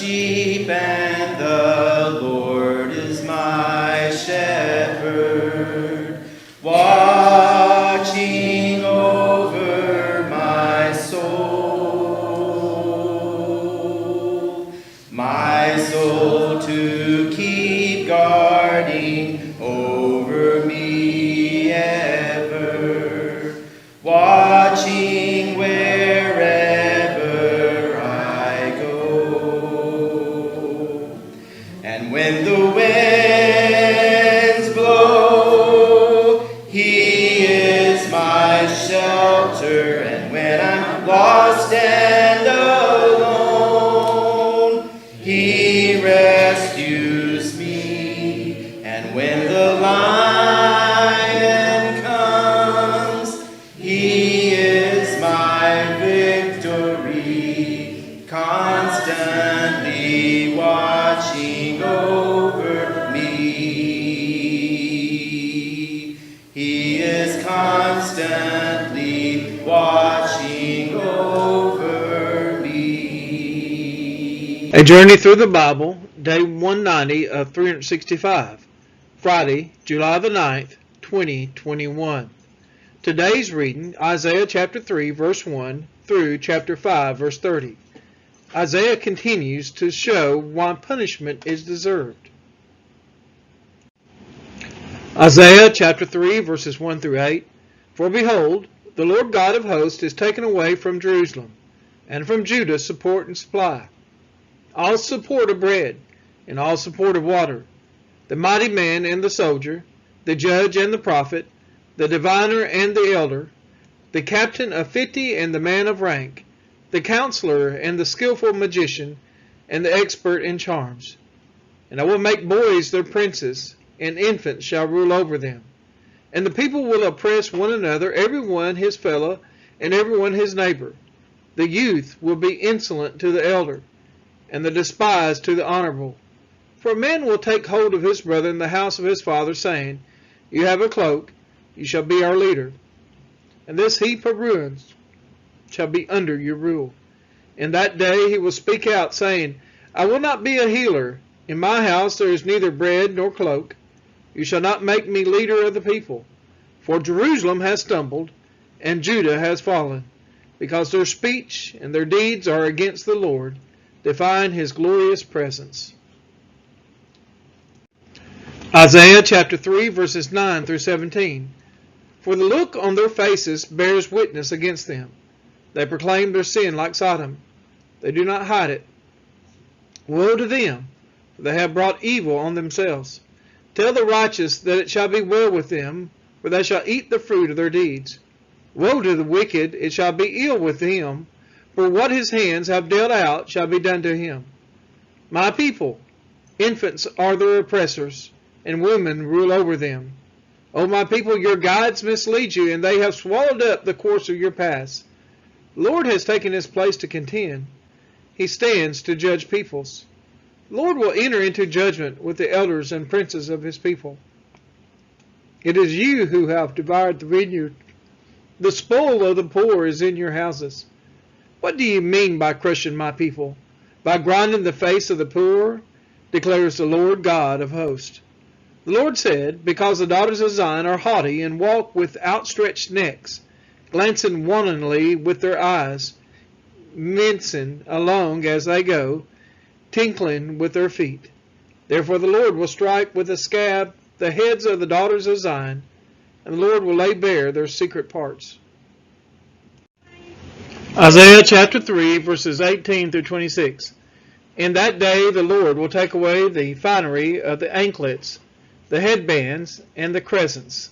sheep, and the Lord is my shepherd, watching over my soul to keep guarding over me ever, watching wherever I go. And when the winds blow, he is my shelter, and when I'm lost and alone, he rescues me. And when the lion comes, he is my victory, constantly watching over me. He is constantly watching over me. A Journey Through the Bible, Day 190 of 365, Friday, July the 9th, 2021. Today's reading, Isaiah chapter 3, verse 1 through chapter 5, verse 30. Isaiah continues to show why punishment is deserved. Isaiah chapter 3, verses 1 through 8. For behold, the Lord God of hosts is taken away from Jerusalem, and from Judah support and supply, all support of bread, and all support of water, the mighty man and the soldier, the judge and the prophet, the diviner and the elder, the captain of 50 and the man of rank, the counselor and the skillful magician, and the expert in charms. And I will make boys their princes, and infants shall rule over them. And the people will oppress one another, every one his fellow, and every one his neighbor. The youth will be insolent to the elder, and the despised to the honorable. For a man will take hold of his brother in the house of his father, saying, You have a cloak, you shall be our leader. And this heap of ruins shall be under your rule. In that day he will speak out, saying, I will not be a healer. In my house there is neither bread nor cloak. You shall not make me leader of the people. For Jerusalem has stumbled, and Judah has fallen, because their speech and their deeds are against the Lord, defying his glorious presence. Isaiah chapter 3, verses 9 through 17. For the look on their faces bears witness against them. They proclaim their sin like Sodom. They do not hide it. Woe to them, for they have brought evil on themselves. Tell the righteous that it shall be well with them, for they shall eat the fruit of their deeds. Woe to the wicked, it shall be ill with him, for what his hands have dealt out shall be done to him. My people, infants are their oppressors, and women rule over them. O my people, your guides mislead you, and they have swallowed up the course of your paths. The Lord has taken his place to contend. He stands to judge peoples. The Lord will enter into judgment with the elders and princes of his people. It is you who have devoured the vineyard. The spoil of the poor is in your houses. What do you mean by crushing my people? By grinding the face of the poor, declares the Lord God of hosts. The Lord said, because the daughters of Zion are haughty and walk with outstretched necks, glancing wantonly with their eyes, mincing along as they go, tinkling with their feet. Therefore the Lord will strike with a scab the heads of the daughters of Zion, and the Lord will lay bare their secret parts. Isaiah chapter 3, verses 18 through 26. In that day the Lord will take away the finery of the anklets, the headbands, and the crescents,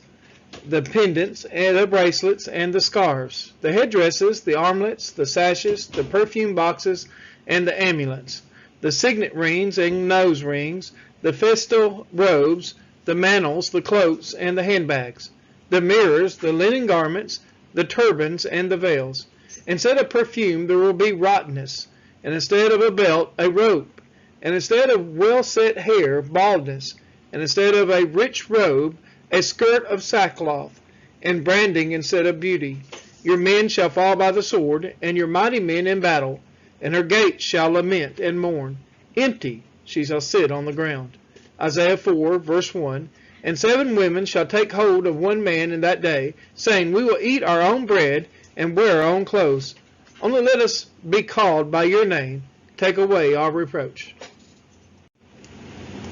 the pendants, and the bracelets, and the scarves, the headdresses, the armlets, the sashes, the perfume boxes, and the amulets, the signet rings and nose rings, the festal robes, the mantles, the cloaks, and the handbags, the mirrors, the linen garments, the turbans, and the veils. Instead of perfume there will be rottenness, and instead of a belt, a rope, and instead of well-set hair, baldness, and instead of a rich robe, a skirt of sackcloth, and branding instead of beauty. Your men shall fall by the sword, and your mighty men in battle, and her gates shall lament and mourn, Empty she shall sit on the ground. Isaiah 4, verse 1. And 7 women shall take hold of one man in that day, saying, We will eat our own bread and wear our own clothes. Only let us be called by your name. Take away our reproach.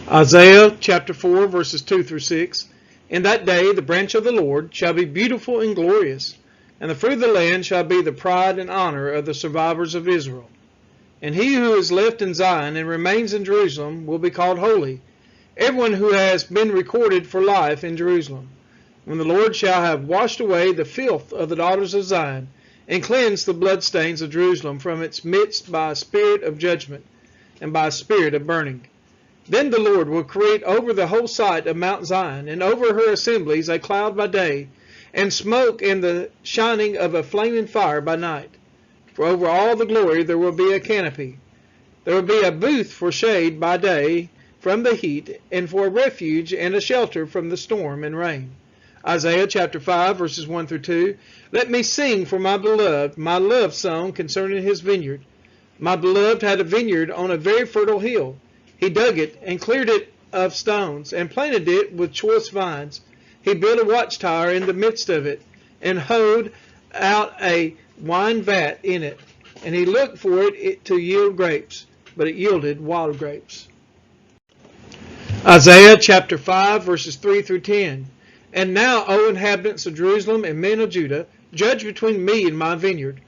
Isaiah chapter 4, verses 2 through 6. In that day the branch of the Lord shall be beautiful and glorious, and the fruit of the land shall be the pride and honor of the survivors of Israel. And he who is left in Zion and remains in Jerusalem will be called holy, everyone who has been recorded for life in Jerusalem. When the Lord shall have washed away the filth of the daughters of Zion, and cleansed the bloodstains of Jerusalem from its midst by a spirit of judgment, and by a spirit of burning. Then the Lord will create over the whole site of Mount Zion, and over her assemblies a cloud by day, and smoke and the shining of a flaming fire by night. For over all the glory there will be a canopy. There will be a booth for shade by day from the heat, and for a refuge and a shelter from the storm and rain. Isaiah chapter 5, verses 1 through 2. Let me sing for my beloved, my love song concerning his vineyard. My beloved had a vineyard on a very fertile hill. He dug it and cleared it of stones, and planted it with choice vines. He built a watchtower in the midst of it, and hoed out a wine vat in it. And he looked for it to yield grapes, but it yielded wild grapes. Isaiah chapter 5, verses 3 through 10. And now, O inhabitants of Jerusalem and men of Judah, judge between me and my vineyard.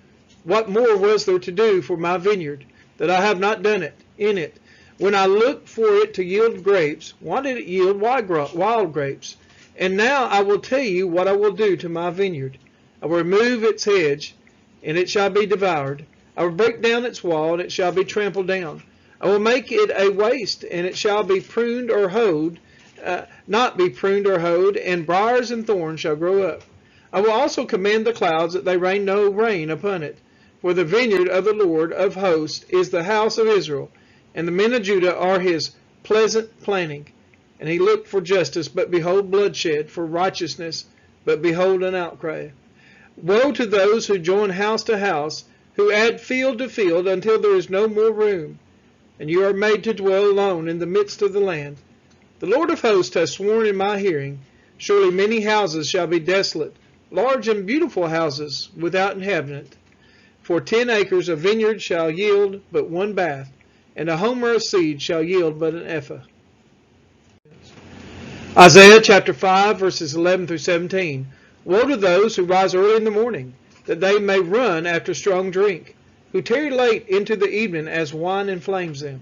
What more was there to do for my vineyard, that I have not done it in it? When I looked for it to yield grapes, why did it yield wild grapes? And now I will tell you what I will do to my vineyard. I will remove its hedge, and it shall be devoured. I will break down its wall, and it shall be trampled down. I will make it a waste, and it shall be pruned or hoed, not be pruned or hoed, and briars and thorns shall grow up. I will also command the clouds that they rain no rain upon it. For the vineyard of the Lord of hosts is the house of Israel, and the men of Judah are his pleasant planting. And he looked for justice, but behold bloodshed, for righteousness, but behold an outcry. Woe to those who join house to house, who add field to field, until there is no more room, and you are made to dwell alone in the midst of the land. The Lord of hosts has sworn in my hearing, surely many houses shall be desolate, large and beautiful houses without inhabitant. For 10 acres of vineyard shall yield but 1 bath, and a homer of seed shall yield but an ephah. Isaiah chapter 5, verses 11 through 17. Woe to those who rise early in the morning, that they may run after strong drink, who tarry late into the evening as wine inflames them.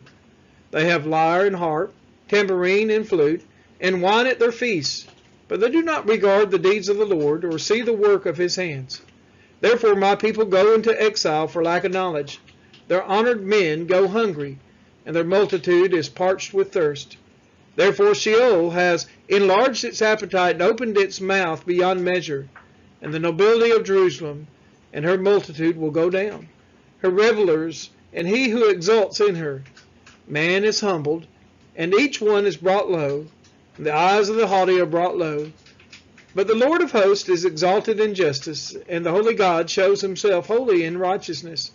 They have lyre and harp, tambourine and flute, and wine at their feasts, but they do not regard the deeds of the Lord, or see the work of his hands. Therefore my people go into exile for lack of knowledge. Their honored men go hungry, and their multitude is parched with thirst. Therefore Sheol has enlarged its appetite and opened its mouth beyond measure, and the nobility of Jerusalem and her multitude will go down, her revelers, and he who exults in her. Man is humbled, and each one is brought low, and the eyes of the haughty are brought low. But the Lord of hosts is exalted in justice, and the holy God shows himself holy in righteousness.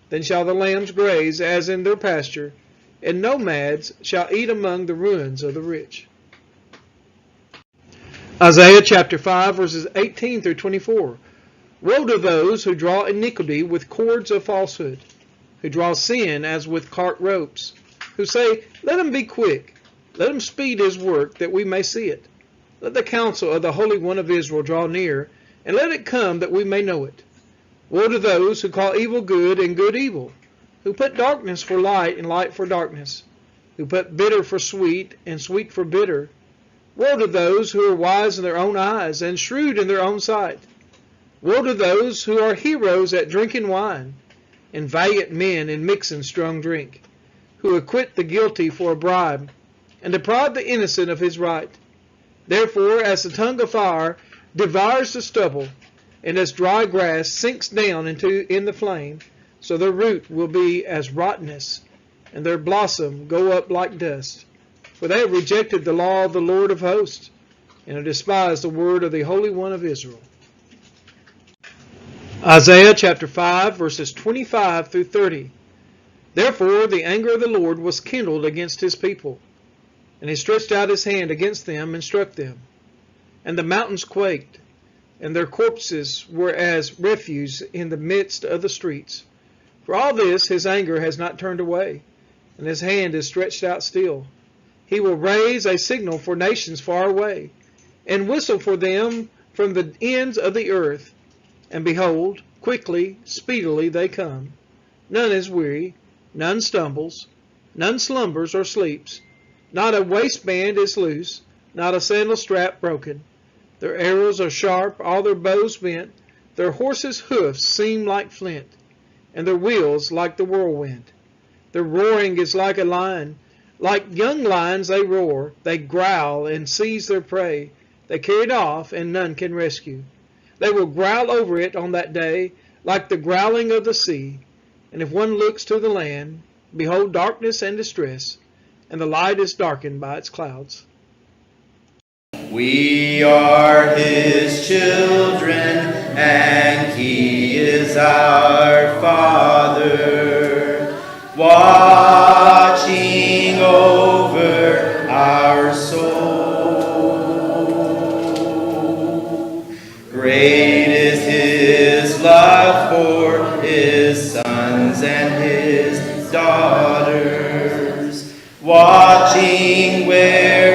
Then shall the lambs graze as in their pasture, and nomads shall eat among the ruins of the rich. Isaiah chapter 5, verses 18 through 24. Woe to those who draw iniquity with cords of falsehood, who draw sin as with cart ropes, who say, Let him be quick, let him speed his work, that we may see it. Let the counsel of the Holy One of Israel draw near, and let it come that we may know it. Woe to those who call evil good and good evil, who put darkness for light and light for darkness, who put bitter for sweet and sweet for bitter. Woe to those who are wise in their own eyes and shrewd in their own sight. Woe to those who are heroes at drinking wine, and valiant men in mixing strong drink, who acquit the guilty for a bribe, and deprive the innocent of his right. Therefore, as the tongue of fire devours the stubble, and as dry grass sinks down in the flame, so their root will be as rottenness, and their blossom go up like dust. For they have rejected the law of the Lord of hosts, and have despised the word of the Holy One of Israel. Isaiah chapter 5, verses 25 through 30. Therefore the anger of the Lord was kindled against his people, and he stretched out his hand against them and struck them. And the mountains quaked, and their corpses were as refuse in the midst of the streets. For all this his anger has not turned away, and his hand is stretched out still. He will raise a signal for nations far away, and whistle for them from the ends of the earth. And behold, quickly, speedily they come. None is weary, none stumbles, none slumbers or sleeps. Not a waistband is loose, not a sandal strap broken. Their arrows are sharp, all their bows bent. Their horses' hoofs seem like flint, and their wheels like the whirlwind. Their roaring is like a lion. Like young lions they roar. They growl and seize their prey. They carry it off, and none can rescue. They will growl over it on that day, like the growling of the sea. And if one looks to the land, behold darkness and distress, and the light is darkened by its clouds. We are his children, and he is our Father, watching over our soul. Great is his love for his sons and his daughters, watching where